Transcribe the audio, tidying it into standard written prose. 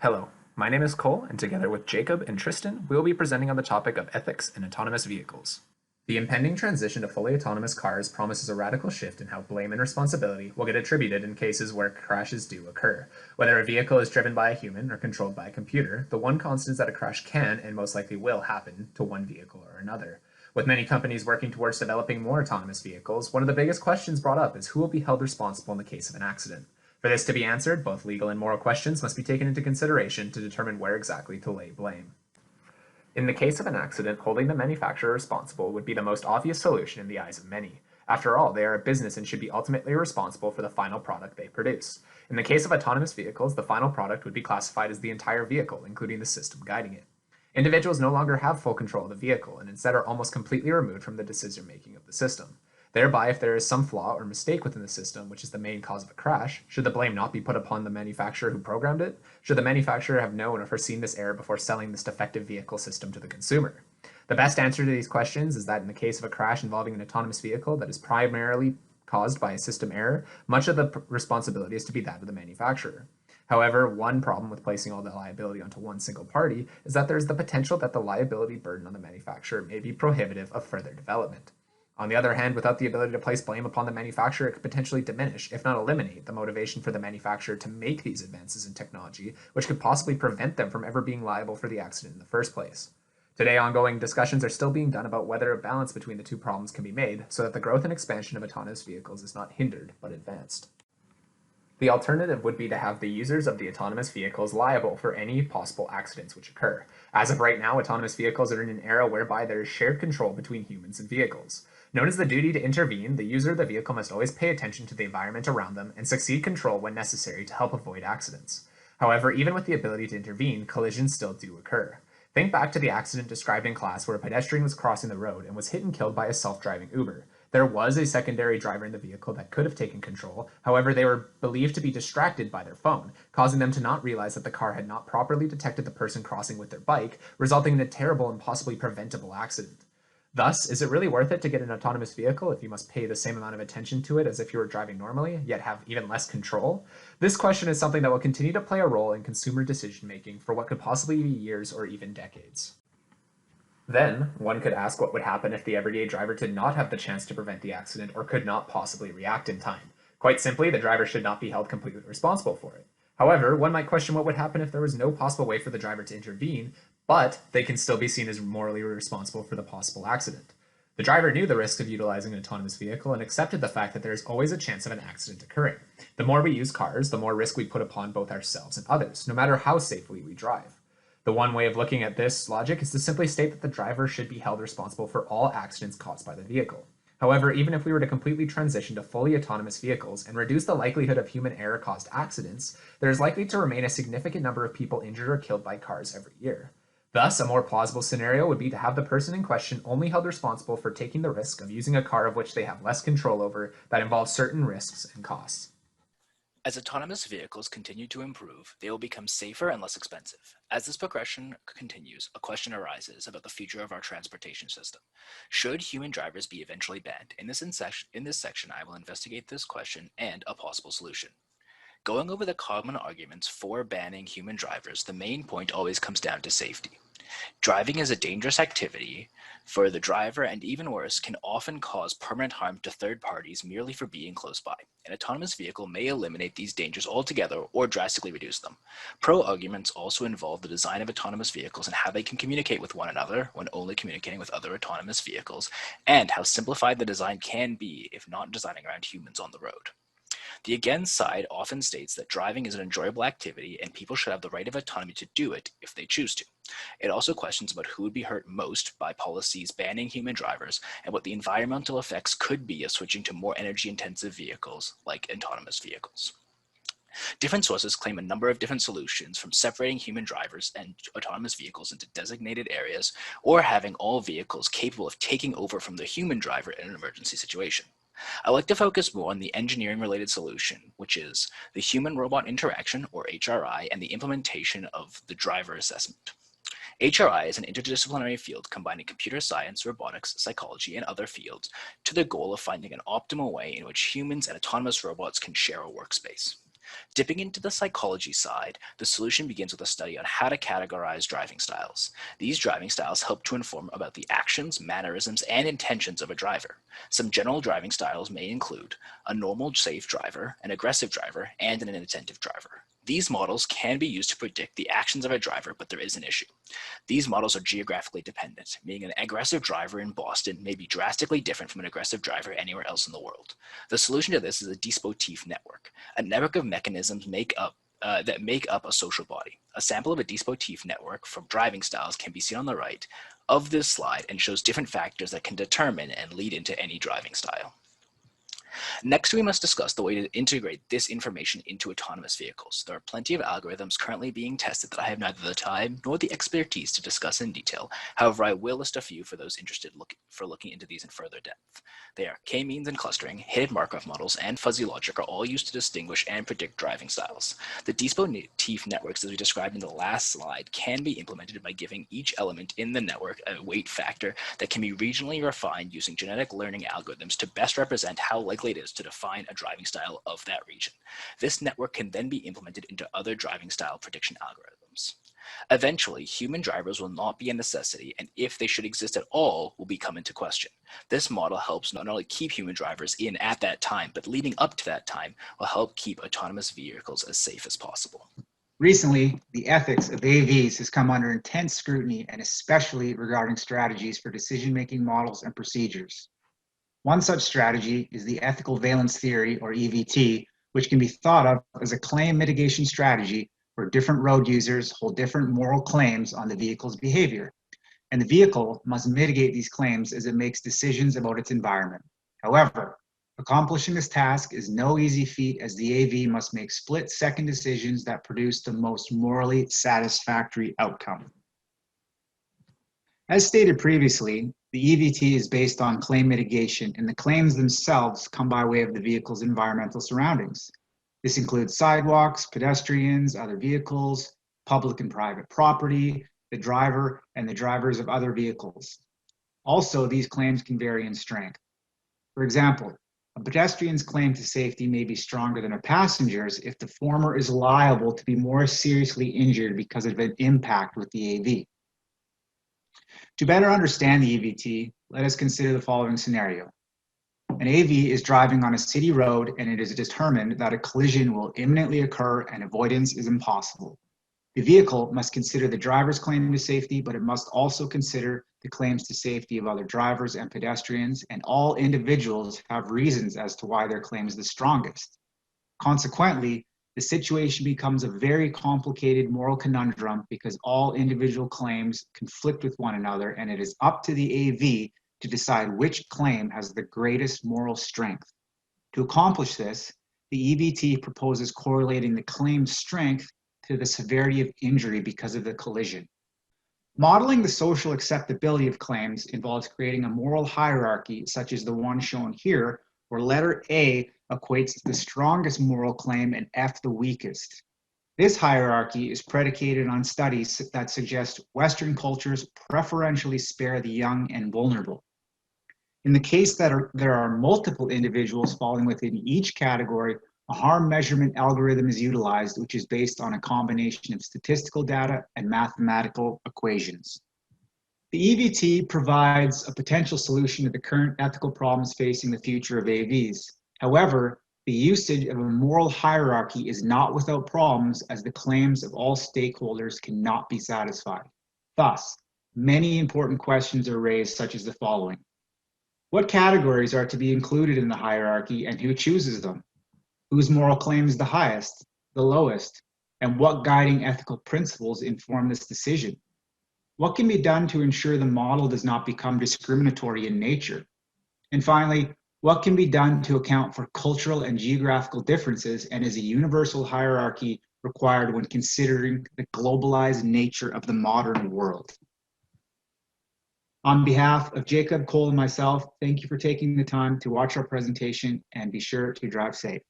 Hello, my name is Cole, and together with Jacob and Tristan, we will be presenting on the topic of ethics in autonomous vehicles. The impending transition to fully autonomous cars promises a radical shift in how blame and responsibility will get attributed in cases where crashes do occur. Whether a vehicle is driven by a human or controlled by a computer, the one constant is that a crash can and most likely will happen to one vehicle or another. With many companies working towards developing more autonomous vehicles, one of the biggest questions brought up is who will be held responsible in the case of an accident. For this to be answered, both legal and moral questions must be taken into consideration to determine where exactly to lay blame. In the case of an accident, holding the manufacturer responsible would be the most obvious solution in the eyes of many. After all, they are a business and should be ultimately responsible for the final product they produce. In the case of autonomous vehicles, the final product would be classified as the entire vehicle, including the system guiding it. Individuals no longer have full control of the vehicle and instead are almost completely removed from the decision making of the system. Thereby, if there is some flaw or mistake within the system, which is the main cause of a crash, should the blame not be put upon the manufacturer who programmed it? Should the manufacturer have known or foreseen this error before selling this defective vehicle system to the consumer? The best answer to these questions is that in the case of a crash involving an autonomous vehicle that is primarily caused by a system error, much of the responsibility is to be that of the manufacturer. However, one problem with placing all the liability onto one single party is that there is the potential that the liability burden on the manufacturer may be prohibitive of further development. On the other hand, without the ability to place blame upon the manufacturer, it could potentially diminish, if not eliminate, the motivation for the manufacturer to make these advances in technology, which could possibly prevent them from ever being liable for the accident in the first place. Today, ongoing discussions are still being done about whether a balance between the two problems can be made so that the growth and expansion of autonomous vehicles is not hindered, but advanced. The alternative would be to have the users of the autonomous vehicles liable for any possible accidents which occur. As of right now, autonomous vehicles are in an era whereby there is shared control between humans and vehicles. Known as the duty to intervene, the user of the vehicle must always pay attention to the environment around them and succeed control when necessary to help avoid accidents. However, even with the ability to intervene, collisions still do occur. Think back to the accident described in class where a pedestrian was crossing the road and was hit and killed by a self-driving Uber. There was a secondary driver in the vehicle that could have taken control, however, they were believed to be distracted by their phone, causing them to not realize that the car had not properly detected the person crossing with their bike, resulting in a terrible and possibly preventable accident. Thus, is it really worth it to get an autonomous vehicle if you must pay the same amount of attention to it as if you were driving normally, yet have even less control? This question is something that will continue to play a role in consumer decision making for what could possibly be years or even decades. Then, one could ask what would happen if the everyday driver did not have the chance to prevent the accident or could not possibly react in time. Quite simply, the driver should not be held completely responsible for it. However, one might question what would happen if there was no possible way for the driver to intervene, but they can still be seen as morally responsible for the possible accident. The driver knew the risks of utilizing an autonomous vehicle and accepted the fact that there is always a chance of an accident occurring. The more we use cars, the more risk we put upon both ourselves and others, no matter how safely we drive. The one way of looking at this logic is to simply state that the driver should be held responsible for all accidents caused by the vehicle. However, even if we were to completely transition to fully autonomous vehicles and reduce the likelihood of human error-caused accidents, there is likely to remain a significant number of people injured or killed by cars every year. Thus, a more plausible scenario would be to have the person in question only held responsible for taking the risk of using a car of which they have less control over that involves certain risks and costs. As autonomous vehicles continue to improve, they will become safer and less expensive. As this progression continues, a question arises about the future of our transportation system. Should human drivers be eventually banned? In this section, I will investigate this question and a possible solution. Going over the common arguments for banning human drivers, the main point always comes down to safety. Driving is a dangerous activity for the driver and even worse, can often cause permanent harm to third parties merely for being close by. An autonomous vehicle may eliminate these dangers altogether or drastically reduce them. Pro-arguments also involve the design of autonomous vehicles and how they can communicate with one another when only communicating with other autonomous vehicles, and how simplified the design can be if not designing around humans on the road. The against side often states that driving is an enjoyable activity and people should have the right of autonomy to do it if they choose to. It also questions about who would be hurt most by policies banning human drivers and what the environmental effects could be of switching to more energy-intensive vehicles like autonomous vehicles. Different sources claim a number of different solutions, from separating human drivers and autonomous vehicles into designated areas, or having all vehicles capable of taking over from the human driver in an emergency situation. I like to focus more on the engineering-related solution, which is the human-robot interaction, or HRI, and the implementation of the driver assessment. HRI is an interdisciplinary field combining computer science, robotics, psychology, and other fields to the goal of finding an optimal way in which humans and autonomous robots can share a workspace. Dipping into the psychology side, the solution begins with a study on how to categorize driving styles. These driving styles help to inform about the actions, mannerisms, and intentions of a driver. Some general driving styles may include a normal, safe driver, an aggressive driver, and an inattentive driver. These models can be used to predict the actions of a driver, but there is an issue. These models are geographically dependent, meaning an aggressive driver in Boston may be drastically different from an aggressive driver anywhere else in the world. The solution to this is a dispositif network, a network of mechanisms that make up a social body. A sample of a dispositif network from driving styles can be seen on the right of this slide and shows different factors that can determine and lead into any driving style. Next, we must discuss the way to integrate this information into autonomous vehicles. There are plenty of algorithms currently being tested that I have neither the time nor the expertise to discuss in detail. However, I will list a few for those interested looking into these in further depth. They are k-means and clustering, hidden Markov models, and fuzzy logic are all used to distinguish and predict driving styles. The dispositif networks, as we described in the last slide, can be implemented by giving each element in the network a weight factor that can be regionally refined using genetic learning algorithms to best represent how likely it is to define a driving style of that region. This network can then be implemented into other driving style prediction algorithms. Eventually, human drivers will not be a necessity, and if they should exist at all, will become into question. This model helps not only keep human drivers in at that time, but leading up to that time will help keep autonomous vehicles as safe as possible. Recently, the ethics of AVs has come under intense scrutiny, and especially regarding strategies for decision-making models and procedures. One such strategy is the ethical valence theory, or EVT, which can be thought of as a claim mitigation strategy where different road users hold different moral claims on the vehicle's behavior, and the vehicle must mitigate these claims as it makes decisions about its environment. However, accomplishing this task is no easy feat, as the AV must make split-second decisions that produce the most morally satisfactory outcome. As stated previously, the EVT is based on claim mitigation, and the claims themselves come by way of the vehicle's environmental surroundings. This includes sidewalks, pedestrians, other vehicles, public and private property, the driver, and the drivers of other vehicles. Also, these claims can vary in strength. For example, a pedestrian's claim to safety may be stronger than a passenger's if the former is liable to be more seriously injured because of an impact with the AV. To better understand the EVT, let us consider the following scenario. An AV is driving on a city road, and it is determined that a collision will imminently occur and avoidance is impossible. The vehicle must consider the driver's claim to safety, but it must also consider the claims to safety of other drivers and pedestrians, and all individuals have reasons as to why their claim is the strongest. Consequently, the situation becomes a very complicated moral conundrum because all individual claims conflict with one another, and it is up to the AV to decide which claim has the greatest moral strength. To accomplish this, the EVT proposes correlating the claim's strength to the severity of injury because of the collision. Modeling the social acceptability of claims involves creating a moral hierarchy such as the one shown here, where letter A equates to the strongest moral claim and F the weakest. This hierarchy is predicated on studies that suggest Western cultures preferentially spare the young and vulnerable. In the case that there are multiple individuals falling within each category, a harm measurement algorithm is utilized, which is based on a combination of statistical data and mathematical equations. The EVT provides a potential solution to the current ethical problems facing the future of AVs. However, the usage of a moral hierarchy is not without problems, as the claims of all stakeholders cannot be satisfied. Thus, many important questions are raised, such as the following. What categories are to be included in the hierarchy, and who chooses them? Whose moral claim is the highest, the lowest, and what guiding ethical principles inform this decision? What can be done to ensure the model does not become discriminatory in nature? And finally, what can be done to account for cultural and geographical differences, and is a universal hierarchy required when considering the globalized nature of the modern world? On behalf of Jacob, Cole, and myself, thank you for taking the time to watch our presentation, and be sure to drive safe.